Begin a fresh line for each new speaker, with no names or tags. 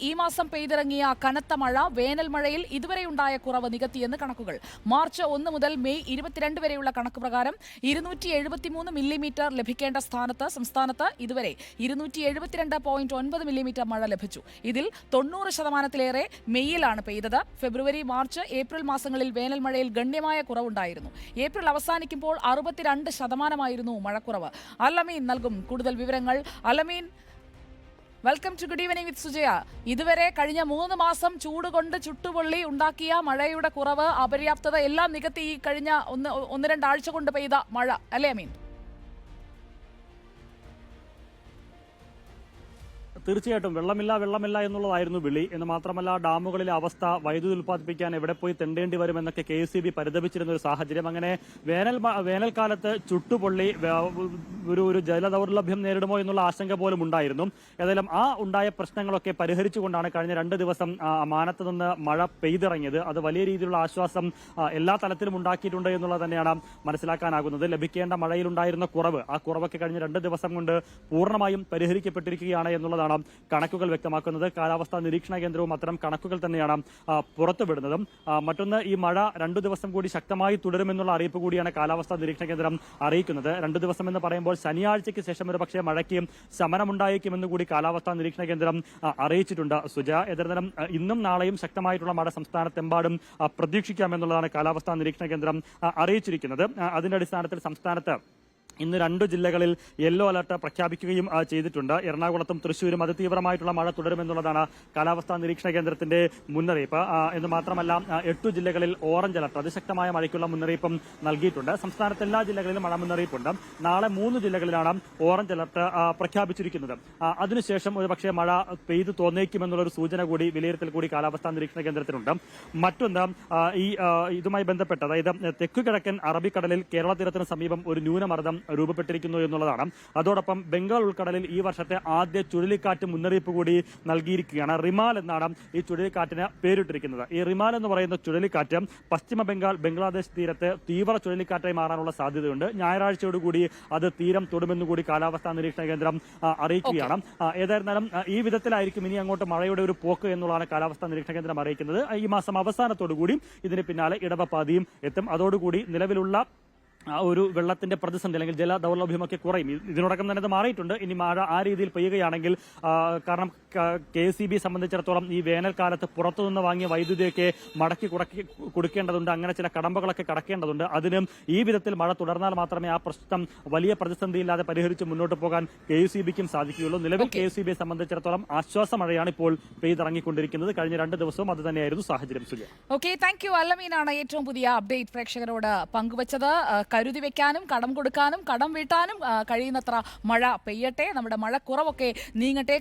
ഈ മാസം പെയ്തിറങ്ങിയ കനത്ത മഴ വേനൽ മഴയിൽ ഇതുവരെയുണ്ടായ കുറവ് നികത്തിയെന്ന് കണക്കുകൾ. മാർച്ച് 1 മുതൽ മെയ് 22 വരെയുള്ള കണക്ക് പ്രകാരം 273 മില്ലിമീറ്റർ ലഭിക്കേണ്ട സ്ഥാനത്ത് സംസ്ഥാനത്ത് ഇതുവരെ 272.9 മില്ലിമീറ്റർ മഴ ലഭിച്ചു. ഇതിൽ 90% മെയ്യിലാണ് പെയ്തത്. ഫെബ്രുവരി, മാർച്ച്, ഏപ്രിൽ മാസങ്ങളിൽ വേനൽ മഴയിൽ ഗണ്യമായ കുറവുണ്ടായിരുന്നു. ഏപ്രിൽ അവസാനിക്കുമ്പോൾ 62% മഴക്കുറവ്. അലമീൻ നൽകും കൂടുതൽ വിവരങ്ങൾ. Alameen, welcome to good evening with Sujaya. ഇതുവരെ കഴിഞ്ഞ 3 മാസം ചൂട് കൊണ്ട് ചുട്ടുപൊള്ളി ഉണ്ടാക്കിയ മഴയുടെ കുറവ്, അപര്യാപ്തത എല്ലാം നികത്തി ഈ കഴിഞ്ഞ 1-2 ആഴ്ച കൊണ്ട് പെയ്ത മഴ, അല്ലേ അമീൻ?
തീർച്ചയായിട്ടും വെള്ളമില്ല എന്നുള്ളതായിരുന്നു വിളി. എന്ന് മാത്രമല്ല, ഡാമുകളിലെ അവസ്ഥ, വൈദ്യുതി ഉൽപ്പാദിപ്പിക്കാൻ എവിടെ പോയി തെണ്ടേണ്ടി വരുമെന്നൊക്കെ KEB പരിതപിച്ചിരുന്ന ഒരു സാഹചര്യം. അങ്ങനെ വേനൽക്കാലത്ത് ചുട്ടുപൊള്ളി ഒരു ജലദൗർലഭ്യം നേരിടുമോ എന്നുള്ള ആശങ്ക പോലും ഉണ്ടായിരുന്നു. ഏതായാലും ആ ഉണ്ടായ പ്രശ്നങ്ങളൊക്കെ പരിഹരിച്ചുകൊണ്ടാണ് കഴിഞ്ഞ 2 ദിവസം മാനത്ത് നിന്ന് മഴ പെയ്തിറങ്ങിയത്. അത് വലിയ രീതിയിലുള്ള ആശ്വാസം എല്ലാ തലത്തിലും ഉണ്ടാക്കിയിട്ടുണ്ട് എന്നുള്ളത് തന്നെയാണ് മനസ്സിലാക്കാനാകുന്നത്. ലഭിക്കേണ്ട മഴയിലുണ്ടായിരുന്ന കുറവ്, ആ കുറവൊക്കെ കഴിഞ്ഞ 2 ദിവസം കൊണ്ട് പൂർണ്ണമായും പരിഹരിക്കപ്പെട്ടിരിക്കുകയാണ് എന്നുള്ളതാണ് കണക്കുകൾ വ്യക്തമാക്കുന്നത്. കാലാവസ്ഥാ നിരീക്ഷണ കേന്ദ്രവും അത്തരം കണക്കുകൾ തന്നെയാണ് പുറത്തുവിടുന്നതും. മറ്റൊന്ന്, ഈ മഴ 2 ദിവസം കൂടി ശക്തമായി തുടരുമെന്നുള്ള അറിയിപ്പ് കൂടിയാണ് കാലാവസ്ഥാ നിരീക്ഷണ കേന്ദ്രം അറിയിക്കുന്നത്. 2 ദിവസം എന്ന് പറയുമ്പോൾ ശനിയാഴ്ചയ്ക്ക് ശേഷം ഒരു പക്ഷേ മഴയ്ക്ക് ശമനമുണ്ടായേക്കുമെന്ന് കൂടി കാലാവസ്ഥാ നിരീക്ഷണ കേന്ദ്രം അറിയിച്ചിട്ടുണ്ട്. സുജ, എന്നിരുന്നാലും ഇന്നും നാളെയും ശക്തമായിട്ടുള്ള മഴ സംസ്ഥാനത്തെമ്പാടും പ്രതീക്ഷിക്കാമെന്നുള്ളതാണ് കാലാവസ്ഥാ നിരീക്ഷണ കേന്ദ്രം അറിയിച്ചിരിക്കുന്നത്. അതിന്റെ അടിസ്ഥാനത്തിൽ സംസ്ഥാനത്ത് ഇന്ന് 2 ജില്ലകളിൽ യെല്ലോ അലർട്ട് പ്രഖ്യാപിക്കുകയും ചെയ്തിട്ടുണ്ട്. എറണാകുളത്തും തൃശ്ശൂരും അതിതീവ്രമായിട്ടുള്ള മഴ തുടരുമെന്നുള്ളതാണ് കാലാവസ്ഥാ നിരീക്ഷണ കേന്ദ്രത്തിന്റെ മുന്നറിയിപ്പ്. എന്ന് മാത്രമല്ല, 8 ജില്ലകളിൽ ഓറഞ്ച് അലർട്ട്, അതിശക്തമായ മഴയ്ക്കുള്ള മുന്നറിയിപ്പും നൽകിയിട്ടുണ്ട്. സംസ്ഥാനത്ത് എല്ലാ ജില്ലകളിലും മഴ മുന്നറിയിപ്പുണ്ട്. നാളെ 3 ജില്ലകളിലാണ് ഓറഞ്ച് അലർട്ട് പ്രഖ്യാപിച്ചിരിക്കുന്നത്. അതിനുശേഷം ഒരുപക്ഷെ മഴ പെയ്തു തോന്നേക്കുമെന്നുള്ളൊരു സൂചന കൂടി, വിലയിരുത്തൽ കൂടി കാലാവസ്ഥാ നിരീക്ഷണ കേന്ദ്രത്തിനുണ്ട്. മറ്റൊന്ന്, ഇതുമായി ബന്ധപ്പെട്ട്, അതായത് തെക്കുകിഴക്കൻ അറബിക്കടലിൽ കേരള തീരത്തിന് സമീപം ഒരു ന്യൂനമർദ്ദം രൂപപ്പെട്ടിരിക്കുന്നു എന്നുള്ളതാണ്. അതോടൊപ്പം ബംഗാൾ ഉൾക്കടലിൽ ഈ വർഷത്തെ ആദ്യ ചുഴലിക്കാറ്റ് മുന്നറിയിപ്പ് കൂടി നൽകിയിരിക്കുകയാണ്. റിമാൽ എന്നാണ് ഈ ചുഴലിക്കാറ്റിന് പേരിട്ടിരിക്കുന്നത്. ഈ റിമാൽ എന്ന് പറയുന്ന ചുഴലിക്കാറ്റ് പശ്ചിമ ബംഗാൾ, ബംഗ്ലാദേശ് തീരത്ത് തീവ്ര ചുഴലിക്കാറ്റായി മാറാനുള്ള സാധ്യതയുണ്ട്. ഞായറാഴ്ചയോടുകൂടി അത് തീരം തൊടുമെന്നുകൂടി കാലാവസ്ഥാ നിരീക്ഷണ കേന്ദ്രം അറിയിക്കുകയാണ്. ഏതായിരുന്നാലും ഈ വിധത്തിലായിരിക്കും ഇനി അങ്ങോട്ട് മഴയുടെ ഒരു പോക്ക് എന്നുള്ളതാണ് കാലാവസ്ഥാ നിരീക്ഷണ കേന്ദ്രം അറിയിക്കുന്നത്. ഈ മാസം അവസാനത്തോടുകൂടി ഇതിന് പിന്നാലെ ഇടവപ്പാതിയും എത്തും. അതോടുകൂടി നിലവിലുള്ള ഒരു വെള്ളത്തിന്റെ പ്രതിസന്ധി അല്ലെങ്കിൽ ജല ദൗർലഭ്യമൊക്കെ കുറയും. ഇതിനോടകം തന്നെ അത് മാറിയിട്ടുണ്ട്. ഇനി മഴ ആ രീതിയിൽ പെയ്യുകയാണെങ്കിൽ, കാരണം KEB സംബന്ധിച്ചിടത്തോളം ഈ വേനൽക്കാലത്ത് പുറത്തുനിന്ന് വാങ്ങിയ വൈദ്യുതിയൊക്കെ മടക്കി കൊടുക്കേണ്ടതുണ്ട്. അങ്ങനെ ചില കടമ്പകളൊക്കെ കടക്കേണ്ടതുണ്ട്. അതിനും ഈ വിധത്തിൽ മഴ തുടർന്നാൽ മാത്രമേ ആ പ്രശ്നം വലിയ പ്രതിസന്ധിയില്ലാതെ പരിഹരിച്ച് മുന്നോട്ട് പോകാൻ KEBക്കും സാധിക്കുകയുള്ളൂ. നിലവിൽ KEBയെ സംബന്ധിച്ചിടത്തോളം ആശ്വാസ മഴയാണ് ഇപ്പോൾ പെയ്തിറങ്ങിക്കൊണ്ടിരിക്കുന്നത്. കഴിഞ്ഞ 2 ദിവസവും അത് തന്നെയായിരുന്നു സാഹചര്യം. Sujaya,
okay, thank you. അലമീനാണ് ഏറ്റവും പുതിയ അപ്ഡേറ്റ് പ്രേക്ഷകരോട് പങ്കുവച്ചത്. കരുതി വെക്കാനും കടം കൊടുക്കാനും കടം വീട്ടാനും കഴിയുന്നത്ര മഴ പെയ്യട്ടെ, നമ്മുടെ മഴക്കുറവൊക്കെ നീങ്ങട്ടെ.